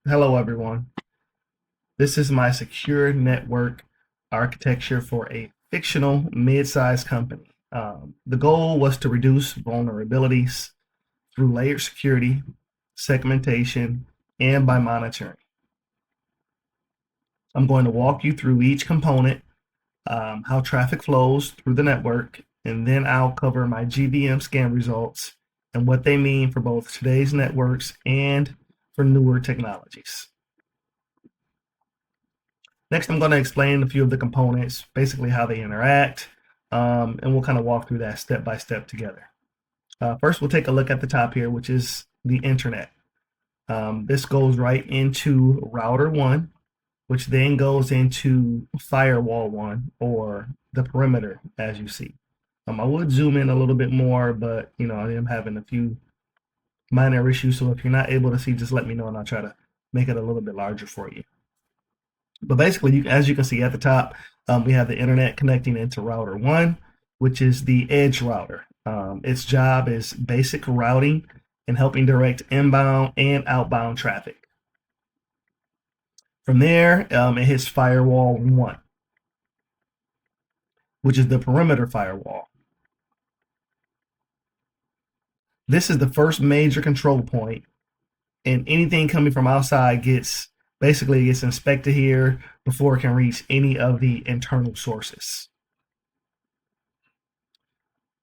Hello, everyone. This is my secure network architecture for a fictional mid-sized company. The goal was to reduce vulnerabilities through layered security, segmentation, and by monitoring. I'm going to walk you through each component, how traffic flows through the network, and then I'll cover my GVM scan results and what they mean for both today's networks and for newer technologies. Next, I'm going to explain a few of the components, basically how they interact, and we'll kind of walk through that step by step together. First, we'll take a look at the top here, which is the internet. This goes right into router one, which then goes into firewall one, or the perimeter, as you see. I would zoom in a little bit more, but I am having a few minor issues. So if you're not able to see, just let me know and I'll try to make it a little bit larger for you. But basically, as you can see at the top, we have the internet connecting into router one, which is the edge router. Its job is basic routing and helping direct inbound and outbound traffic. From there, it hits firewall one, which is the perimeter firewall. This is the first major control point, and anything coming from outside gets inspected here before it can reach any of the internal sources.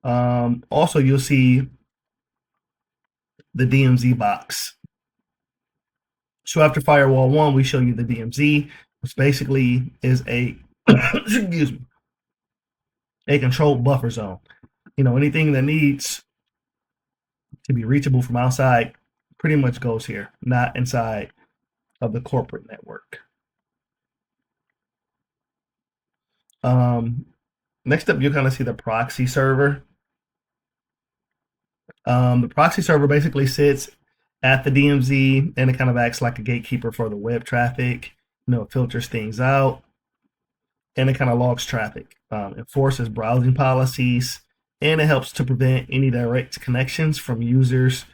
Also, you'll see the DMZ box. So after firewall one, we show you the DMZ, which basically is a excuse me, a controlled buffer zone. Anything that needs to be reachable from outside pretty much goes here, not inside of the corporate network. Next up, you'll kind of see the proxy server. The proxy server basically sits at the DMZ and it kind of acts like a gatekeeper for the web traffic. It filters things out and it kind of logs traffic, enforces browsing policies, and it helps to prevent any direct connections from users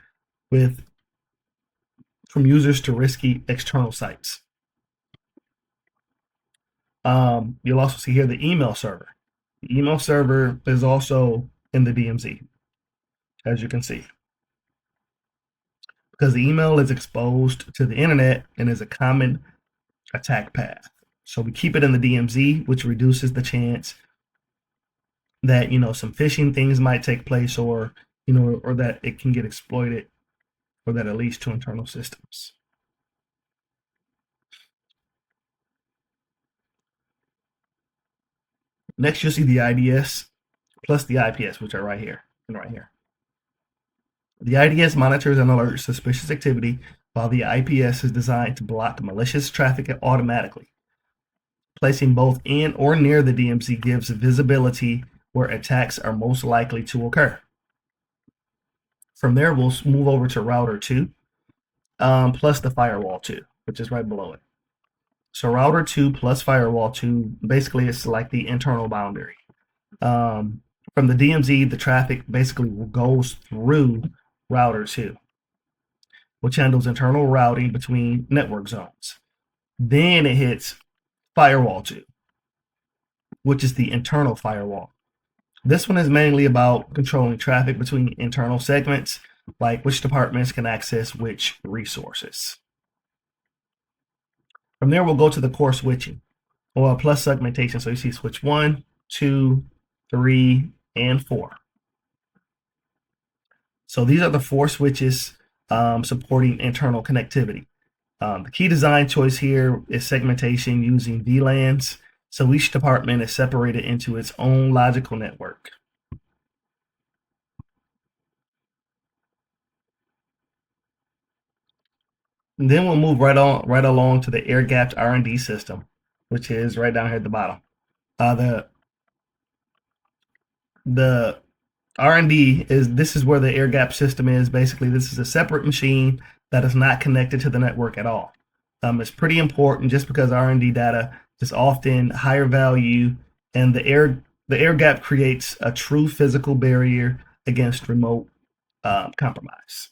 to risky external sites. You'll also see here the email server. The email server is also in the DMZ, as you can see, because the email is exposed to the internet and is a common attack path. So we keep it in the DMZ, which reduces the chance that some phishing things might take place, or or that it can get exploited, or that it leads to internal systems. Next, you'll see the IDS plus the IPS, which are right here and right here. The IDS monitors and alerts suspicious activity, while the IPS is designed to block malicious traffic automatically. Placing both in or near the DMZ gives visibility where attacks are most likely to occur. From there, we'll move over to router 2, plus the firewall 2, which is right below it. So router 2 plus firewall 2, basically it's like the internal boundary. From the DMZ, the traffic basically goes through router 2, which handles internal routing between network zones. Then it hits firewall 2, which is the internal firewall. This one is mainly about controlling traffic between internal segments, like which departments can access which resources. From there, we'll go to the core switching, or plus segmentation. So you see switch 1, 2, 3, and 4. So these are the 4 switches supporting internal connectivity. The key design choice here is segmentation using VLANs. So each department is separated into its own logical network. And then we'll move right along to the air-gapped R&D system, which is right down here at the bottom. The R&D this is where the air-gapped system is. Basically, this is a separate machine that is not connected to the network at all. It's pretty important just because R&D data is often higher value, and the air gap creates a true physical barrier against remote compromise.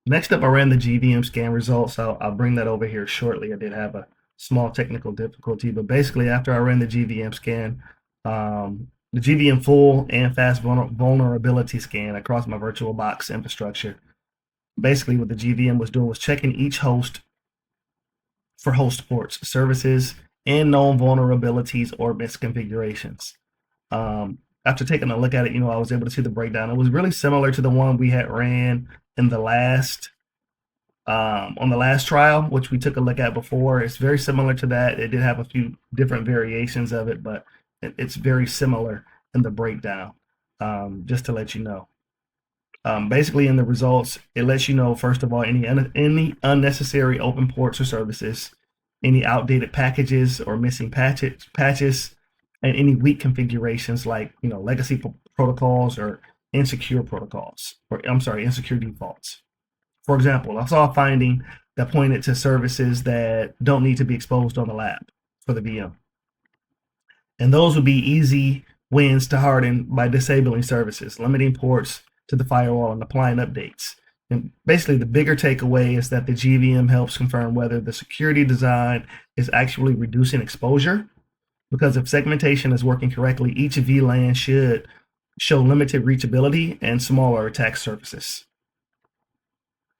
Next up, I ran the GVM scan results. I'll bring that over here shortly. I did have a small technical difficulty, but basically, after I ran the GVM scan, the GVM full and fast vulnerability scan across my VirtualBox infrastructure, basically what the GVM was doing was checking each host for host ports, services, and known vulnerabilities or misconfigurations. After taking a look at it, I was able to see the breakdown. It was really similar to the one we had ran in the last on the last trial, which we took a look at before. It's very similar to that. It did have a few different variations of it, but it's very similar in the breakdown. Just to let you know. Basically, in the results, it lets you know first of all any unnecessary open ports or services, any outdated packages or missing patches, and any weak configurations like legacy protocols or insecure protocols, or I'm sorry, insecure defaults. For example, I saw a finding that pointed to services that don't need to be exposed on the lab for the VM. And those would be easy wins to harden by disabling services, limiting ports to the firewall, and applying updates. And basically, the bigger takeaway is that the GVM helps confirm whether the security design is actually reducing exposure. Because if segmentation is working correctly, each VLAN should show limited reachability and smaller attack surfaces.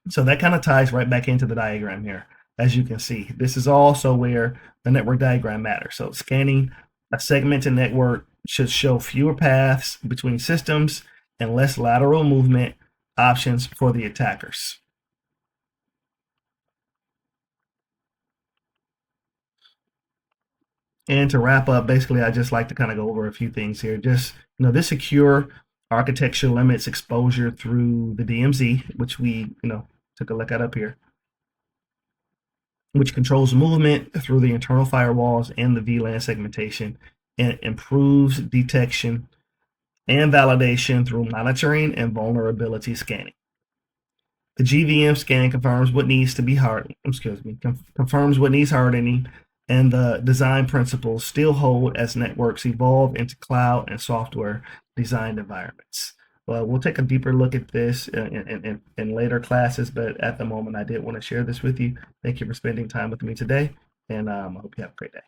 So that kind of ties right back into the diagram here. As you can see, this is also where the network diagram matters. So scanning a segmented network should show fewer paths between systems and less lateral movement options for the attackers. And to wrap up, basically, I just like to kind of go over a few things here. Just, this secure architecture limits exposure through the DMZ, which we, took a look at up here, which controls movement through the internal firewalls and the VLAN segmentation, and improves detection and validation through monitoring and vulnerability scanning. The GVM scan confirms what needs to be confirms what needs hardening, and the design principles still hold as networks evolve into cloud and software designed environments. Well, we'll take a deeper look at this in later classes, but at the moment, I did want to share this with you. Thank you for spending time with me today, and I hope you have a great day.